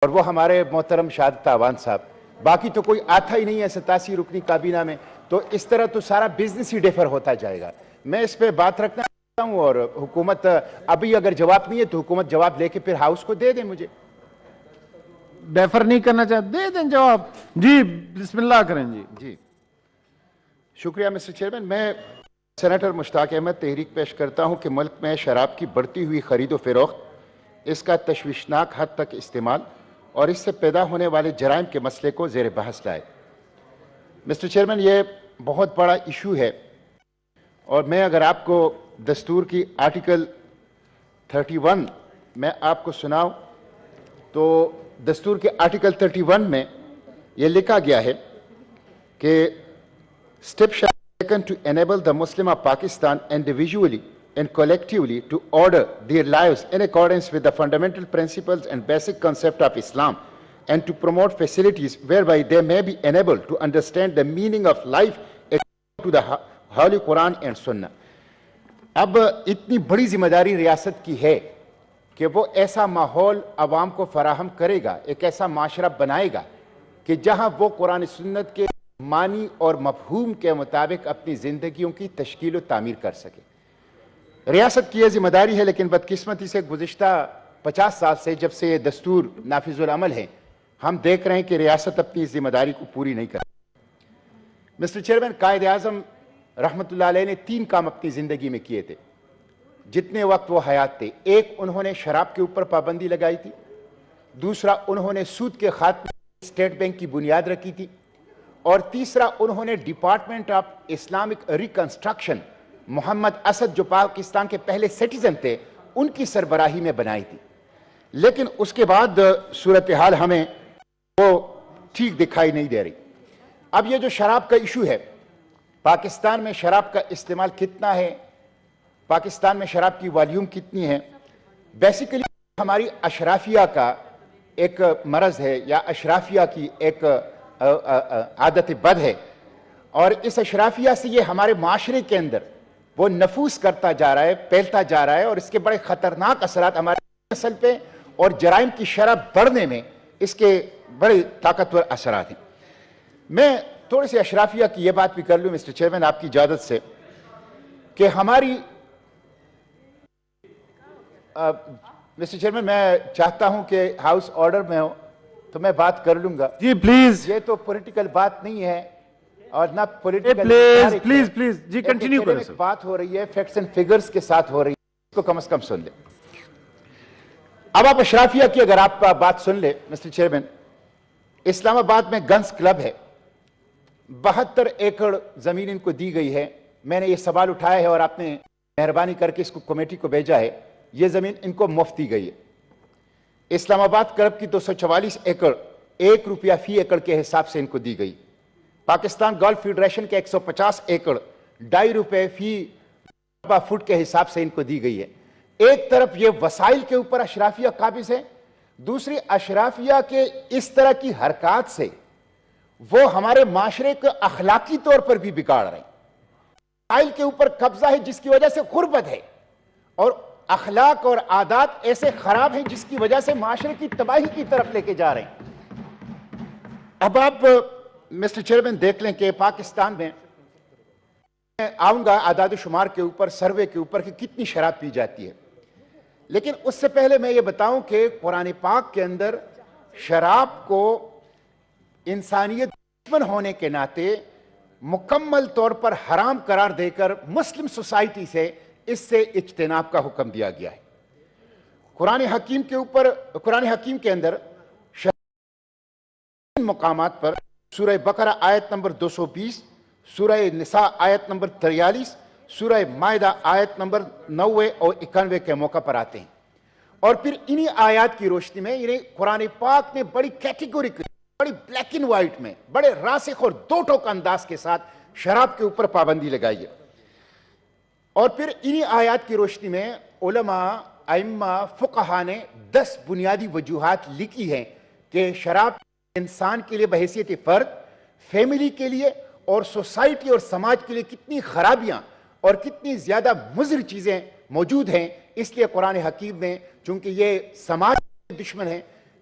اور وہ ہمارے محترم شہادت آوان صاحب، باقی تو کوئی آتا ہی نہیں ہے 87 رکنی کابینہ میں، تو اس طرح تو سارا بزنس ہی ڈیفر ہوتا جائے گا۔ میں اس پہ بات رکھنا چاہتا ہوں، اور حکومت ابھی اگر جواب نہیں ہے تو حکومت جواب لے کے پھر ہاؤس کو دے دیں مجھے۔ ڈیفر نہیں کرنا چاہتے، دے دیں جواب۔ جی بسم اللہ کریں جی۔ جی شکریہ مسٹر چیئرمین۔ میں سینیٹر مشتاق احمد تحریک پیش کرتا ہوں کہ ملک میں شراب کی بڑھتی ہوئی خرید و فروخت، اس کا تشویشناک حد تک استعمال اور اس سے پیدا ہونے والے جرائم کے مسئلے کو زیر بحث لائے۔ مسٹر چیئرمین، یہ بہت بڑا ایشو ہے، اور میں اگر آپ کو دستور کی آرٹیکل 31 میں آپ کو سناؤں تو دستور کے آرٹیکل 31 میں یہ لکھا گیا ہے کہ steps shall be taken to enable the Muslim of Pakistan individually and collectively to order their lives in accordance with the fundamental principles and basic concept of Islam, and to promote facilities whereby they may be enabled to understand the meaning of life according to the Holy Quran and Sunnah۔ اب اتنی بڑی ذمہ داری ریاست کی ہے کہ وہ ایسا ماحول عوام کو فراہم کرے گا، ایک ایسا معاشرہ بنائے گا کہ جہاں وہ قرآن سنت کے معنی اور مفہوم کے مطابق اپنی زندگیوں کی تشکیل و تعمیر کر سکے۔ ریاست کی یہ ذمہ داری ہے، لیکن بدقسمتی سے گزشتہ 50 سال سے جب سے یہ دستور نافذ العمل ہے، ہم دیکھ رہے ہیں کہ ریاست اپنی ذمہ داری کو پوری نہیں کر رہی۔ مسٹر چیئرمین، قائد اعظم رحمۃ اللہ علیہ نے 3 کام اپنی زندگی میں کیے تھے جتنے وقت وہ حیات تھے۔ ایک، انہوں نے شراب کے اوپر پابندی لگائی تھی۔ دوسرا، انہوں نے سود کے خاتمے اسٹیٹ بینک کی بنیاد رکھی تھی۔ اور تیسرا، انہوں نے ڈپارٹمنٹ آف اسلامک ریکنسٹرکشن محمد اسد، جو پاکستان کے پہلے سٹیزن تھے، ان کی سربراہی میں بنائی تھی۔ لیکن اس کے بعد صورتحال ہمیں وہ ٹھیک دکھائی نہیں دے رہی۔ اب یہ جو شراب کا ایشو ہے، پاکستان میں شراب کا استعمال کتنا ہے، پاکستان میں شراب کی والیوم کتنی ہے، بیسیکلی ہماری اشرافیہ کا ایک مرض ہے، یا اشرافیہ کی ایک عادت بد ہے، اور اس اشرافیہ سے یہ ہمارے معاشرے کے اندر وہ نفوذ کرتا جا رہا ہے، پھیلتا جا رہا ہے، اور اس کے بڑے خطرناک اثرات ہمارے نسل پہ اور جرائم کی شرح بڑھنے میں اس کے بڑے طاقتور اثرات ہیں۔ میں تھوڑی سی اشرافیہ کی یہ بات بھی کر لوں مسٹر چیئرمین آپ کی اجازت سے، کہ ہماری مسٹر چیئرمین میں چاہتا ہوں کہ ہاؤس آرڈر میں ہو تو میں بات کر لوں گا۔ جی پلیز، یہ تو پولیٹیکل بات نہیں ہے اور نہ پولیٹیکل، پلیز جی کنٹینیو کریں سر۔ بات ہو رہی ہے فیکٹس اینڈ فگرز کے ساتھ ہو رہی ہے، اس کو کم از کم سن لیں۔ اب آپ اشرافیہ کی اگر آپ بات سن لیں مسٹر چیئرمین، اسلام آباد میں گنز کلب ہے، 72 ایکڑ زمین ان کو دی گئی ہے۔ میں نے یہ سوال اٹھایا ہے اور آپ نے مہربانی کر کے اس کو کمیٹی کو بھیجا ہے، یہ زمین ان کو مفت دی گئی ہے۔ اسلام آباد کلب کی 244 ایکڑ 1 روپیہ فی ایکڑ کے حساب سے ان کو دی گئی۔ پاکستان گولف فیڈریشن کے 150 ایکڑ 2.5 روپے فی فٹ کے حساب سے ان کو دی گئی ہے۔ ایک طرف یہ وسائل کے اوپر اشرافیہ قابض ہے، دوسری اشرافیہ کے اس طرح کی حرکات سے وہ ہمارے معاشرے کو اخلاقی طور پر بھی بگاڑ رہے ہیں۔ وسائل کے اوپر قبضہ ہے جس کی وجہ سے غربت ہے، اور اخلاق اور عادات ایسے خراب ہیں جس کی وجہ سے معاشرے کی تباہی کی طرف لے کے جا رہے ہیں۔ اب آپ مسٹر چیئرمین دیکھ لیں کہ پاکستان میں آؤں گا اعداد و شمار کے اوپر، سروے کے اوپر کہ کتنی شراب پی جاتی ہے، لیکن اس سے پہلے میں یہ بتاؤں کہ قرآن پاک کے اندر شراب کو انسانیت دشمن ہونے کے ناطے مکمل طور پر حرام قرار دے کر مسلم سوسائٹی سے اس سے اجتناب کا حکم دیا گیا ہے۔ قرآن حکیم کے اندر مقامات پر سورہ بقرہ آیت نمبر 220، سورہ نساء آیت نمبر 43، سورہ مائدہ آیت نمبر 90 اور 91 کے موقع پر آتے ہیں، اور پھر انہی آیات کی روشنی میں قرآن پاک نے بڑی کیٹیگوریکل، بڑی بلیک اینڈ وائٹ میں، بڑے راسخ اور دو ٹوک انداز کے ساتھ شراب کے اوپر پابندی لگائی ہے۔ اور پھر انہی آیات کی روشنی میں علماء، ائمہ، فقہا نے 10 بنیادی وجوہات لکھی ہیں کہ شراب انسان کے لیے بحیثیت فرد، فیملی کے لیے اور سوسائٹی اور سماج کے لیے کتنی خرابیاں اور کتنی زیادہ مضر چیزیں موجود ہیں۔ اس لیے قرآن حکیم میں چونکہ یہ سماج کے دشمن ہے،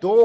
2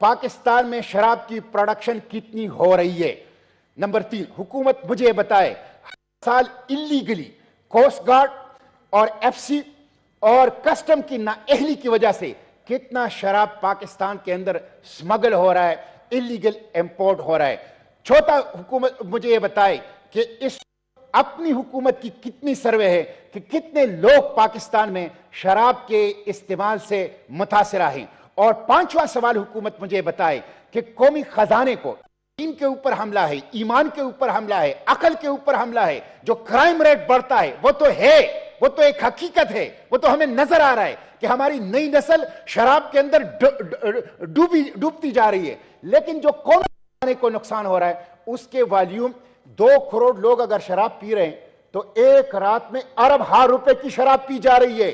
پاکستان میں شراب کی پروڈکشن کتنی ہو رہی ہے؟ نمبر 3، حکومت مجھے بتائے ہر سال اللیگلی کوسٹ گارڈ اور ایف سی اور کسٹم کی نااہلی کی وجہ سے کتنا شراب پاکستان کے اندر سمگل ہو رہا ہے، اللیگل امپورٹ ہو رہا ہے؟ چوتھا، حکومت مجھے یہ بتائے کہ اس اپنی حکومت کی کتنی سروے ہے کہ کتنے لوگ پاکستان میں شراب کے استعمال سے متاثرہ ہیں؟ اور پانچواں سوال، حکومت مجھے بتائے کہ قومی خزانے کو دین کے اوپر حملہ ہے، ایمان کے اوپر حملہ ہے، عقل کے اوپر حملہ ہے، جو کرائم ریٹ بڑھتا ہے وہ تو ہے، وہ تو ایک حقیقت ہے، وہ تو ہمیں نظر آ رہا ہے کہ ہماری نئی نسل شراب کے اندر ڈوبتی جا رہی ہے، لیکن جو قومی خزانے کو نقصان ہو رہا ہے اس کے والیوم 2 کروڑ لوگ اگر شراب پی رہے ہیں تو ایک رات میں ارب ہار روپے کی شراب پی جا رہی ہے،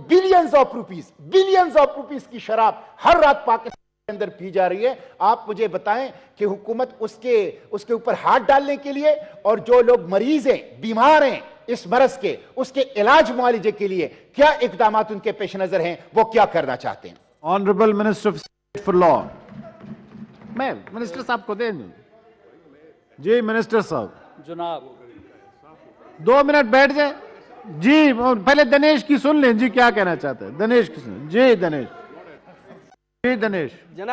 بلینز آف روپیز کی شراب ہر رات پاکستان کے اندر پی جا رہی ہے۔ آپ مجھے بتائیں کہ حکومت اس کے اوپر ہاتھ ڈالنے کے لیے اور جو لوگ مریض ہیں، بیمار ہیں اس مرض کے، اس کے علاج معالجے کے لیے کیا اقدامات ان کے پیش نظر ہیں، وہ کیا کرنا چاہتے ہیں؟ Honourable minister of state for law, میں منسٹر صاحب کو دے دوں۔ جی منسٹر صاحب جناب 2 منٹ بیٹھ جائیں۔ جی پہلے دنیش کی سن لیں، جی کیا کہنا چاہتے ہیں؟ دنیش کی سن، جی دنیش، جی دنیش۔ جناب